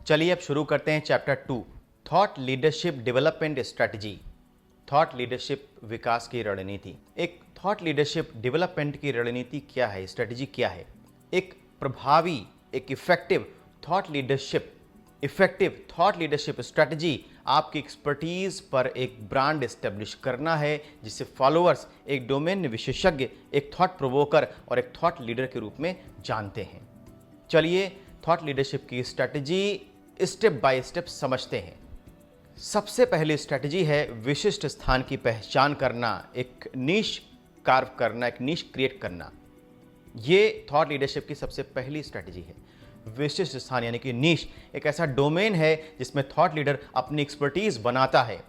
चलिए अब शुरू करते हैं chapter 2, thought leadership development strategy. Thought leadership विकास की रणनीति। एक थॉट लीडरशिप डेवलपमेंट की रणनीति क्या है, स्ट्रेटजी क्या है? एक प्रभावी, एक इफेक्टिव थॉट लीडरशिप स्ट्रेटजी आपकी एक्सपर्टीज पर एक ब्रांड एस्टेब्लिश करना है, जिसे फॉलोअर्स एक डोमेन विशेषज्ञ, एक थॉट प्रोवोकर और एक थॉट लीडर के रूप में जानते हैं। चलिए थॉट लीडरशिप की स्ट्रेटजी स्टेप बाय स्टेप समझते हैं। सबसे पहली स्ट्रेटजी है विशिष्ट स्थान की पहचान करना, एक नीश कार्व करना, एक नीश क्रिएट करना। ये थॉट लीडरशिप की सबसे पहली स्ट्रेटजी है। विशिष्ट स्थान यानी कि नीश एक ऐसा डोमेन है जिसमें थॉट लीडर अपनी एक्सपर्टीज बनाता है।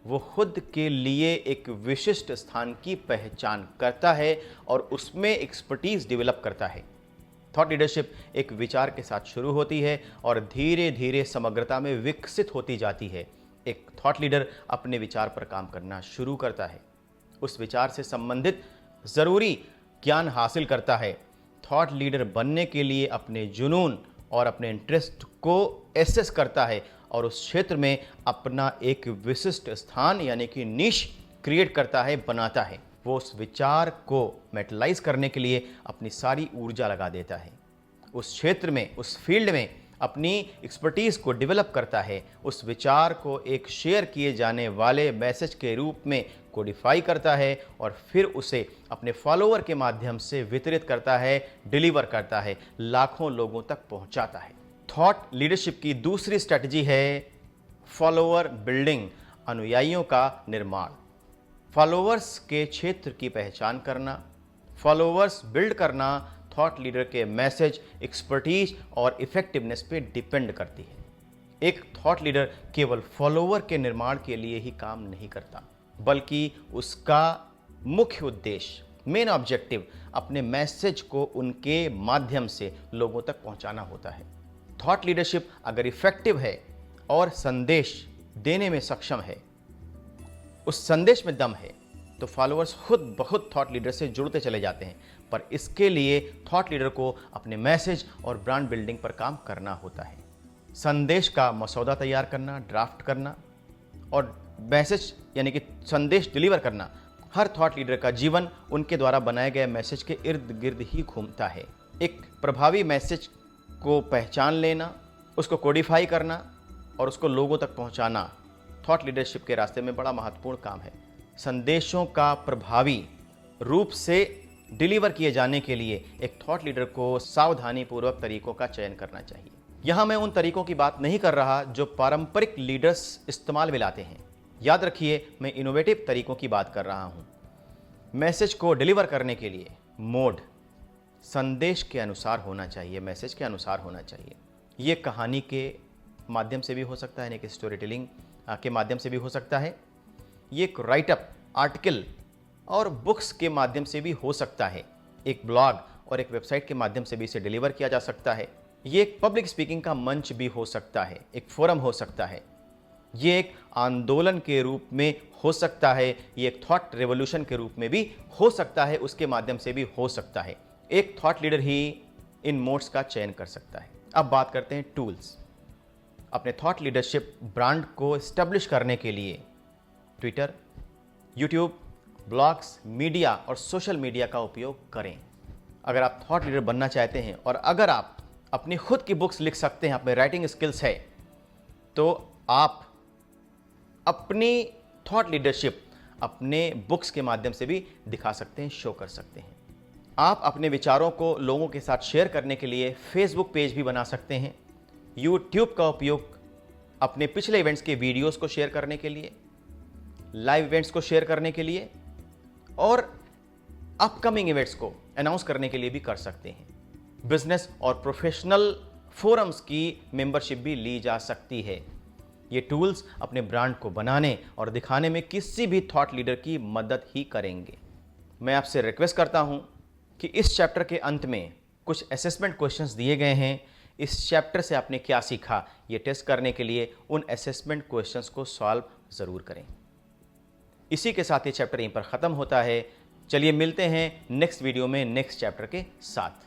वो खुद के लिए एक विशिष्ट स्थान की पहचान करता है और उसमें एक्सपर्टीज डेवलप करता है। थॉट लीडरशिप एक विचार के साथ शुरू होती है और धीरे धीरे समग्रता में विकसित होती जाती है। एक थॉट लीडर अपने विचार पर काम करना शुरू करता है, उस विचार से संबंधित जरूरी ज्ञान हासिल करता है। थॉट लीडर बनने के लिए अपने जुनून और अपने इंटरेस्ट को एसेस करता है और उस क्षेत्र में अपना एक विशिष्ट स्थान यानी कि निश क्रिएट करता है, बनाता है। वो उस विचार को मेटलाइज करने के लिए अपनी सारी ऊर्जा लगा देता है। उस क्षेत्र में, उस फील्ड में अपनी एक्सपर्टीज़ को डेवलप करता है। उस विचार को एक शेयर किए जाने वाले मैसेज के रूप में कोडिफाई करता है और फिर उसे अपने फॉलोअर के माध्यम से वितरित करता है, डिलीवर करता है, लाखों लोगों तक पहुंचाता है। थॉट लीडरशिप की दूसरी स्ट्रेटजी है फॉलोअर बिल्डिंग, अनुयायियों का निर्माण। फॉलोअर्स के क्षेत्र की पहचान करना, फॉलोअर्स बिल्ड करना थॉट लीडर के मैसेज, एक्सपर्टीज और इफेक्टिवनेस पे डिपेंड करती है। एक थॉट लीडर केवल फॉलोअर के निर्माण के लिए ही काम नहीं करता, बल्कि उसका मुख्य उद्देश्य, मेन ऑब्जेक्टिव, अपने मैसेज को उनके माध्यम से लोगों तक पहुंचाना होता है। थॉट लीडरशिप अगर इफेक्टिव है और संदेश देने में सक्षम है, उस संदेश में दम है, तो फॉलोअर्स खुद बहुत थॉट लीडर से जुड़ते चले जाते हैं। पर इसके लिए थॉट लीडर को अपने मैसेज और ब्रांड बिल्डिंग पर काम करना होता है। संदेश का मसौदा तैयार करना, ड्राफ्ट करना और मैसेज यानी कि संदेश डिलीवर करना। हर थॉट लीडर का जीवन उनके द्वारा बनाए गए मैसेज के इर्द गिर्द ही घूमता है। एक प्रभावी मैसेज को पहचान लेना, उसको कोडिफाई करना और उसको लोगों तक पहुंचाना थॉट लीडरशिप के रास्ते में बड़ा महत्वपूर्ण काम है। संदेशों का प्रभावी रूप से डिलीवर किए जाने के लिए एक थॉट लीडर को सावधानीपूर्वक तरीकों का चयन करना चाहिए। यहाँ मैं उन तरीकों की बात नहीं कर रहा जो पारंपरिक लीडर्स इस्तेमाल में लाते हैं। याद रखिए, मैं इनोवेटिव तरीकों की बात कर रहा हूँ। मैसेज को डिलीवर करने के लिए मोड संदेश के अनुसार होना चाहिए, मैसेज के अनुसार होना चाहिए। ये कहानी के माध्यम से भी हो सकता है, यानी कि स्टोरी टेलिंग के माध्यम से भी हो सकता है। ये एक राइटअप, आर्टिकल और बुक्स के माध्यम से भी हो सकता है। एक ब्लॉग और एक वेबसाइट के माध्यम से भी इसे डिलीवर किया जा सकता है। ये एक पब्लिक स्पीकिंग का मंच भी हो सकता है, एक फोरम हो सकता है। ये एक आंदोलन के रूप में हो सकता है, ये एक थॉट रेवोल्यूशन के रूप में भी हो सकता है, उसके माध्यम से भी हो सकता है। एक थॉट लीडर ही इन मोड्स का चयन कर सकता है। अब बात करते हैं टूल्स। अपने थॉट लीडरशिप ब्रांड को एस्टेब्लिश करने के लिए ट्विटर, यूट्यूब, ब्लॉग्स, मीडिया और सोशल मीडिया का उपयोग करें। अगर आप थॉट लीडर बनना चाहते हैं और अगर आप अपनी खुद की बुक्स लिख सकते हैं, आप में राइटिंग स्किल्स है, तो आप अपनी थॉट लीडरशिप अपने बुक्स के माध्यम से भी दिखा सकते हैं, शो कर सकते हैं। आप अपने विचारों को लोगों के साथ शेयर करने के लिए फेसबुक पेज भी बना सकते हैं। यूट्यूब का उपयोग अपने पिछले इवेंट्स के वीडियोस को शेयर करने के लिए, लाइव इवेंट्स को शेयर करने के लिए और अपकमिंग इवेंट्स को अनाउंस करने के लिए भी कर सकते हैं। बिजनेस और प्रोफेशनल फोरम्स की मेंबरशिप भी ली जा सकती है। ये टूल्स अपने ब्रांड को बनाने और दिखाने में किसी भी थॉट लीडर की मदद ही करेंगे। मैं आपसे रिक्वेस्ट करता हूं कि इस चैप्टर के अंत में कुछ असेसमेंट क्वेश्चंस दिए गए हैं। इस चैप्टर से आपने क्या सीखा, ये टेस्ट करने के लिए उन असेसमेंट क्वेश्चंस को सॉल्व ज़रूर करें। इसी के साथ ये चैप्टर यहीं पर ख़त्म होता है। चलिए मिलते हैं नेक्स्ट वीडियो में नेक्स्ट चैप्टर के साथ।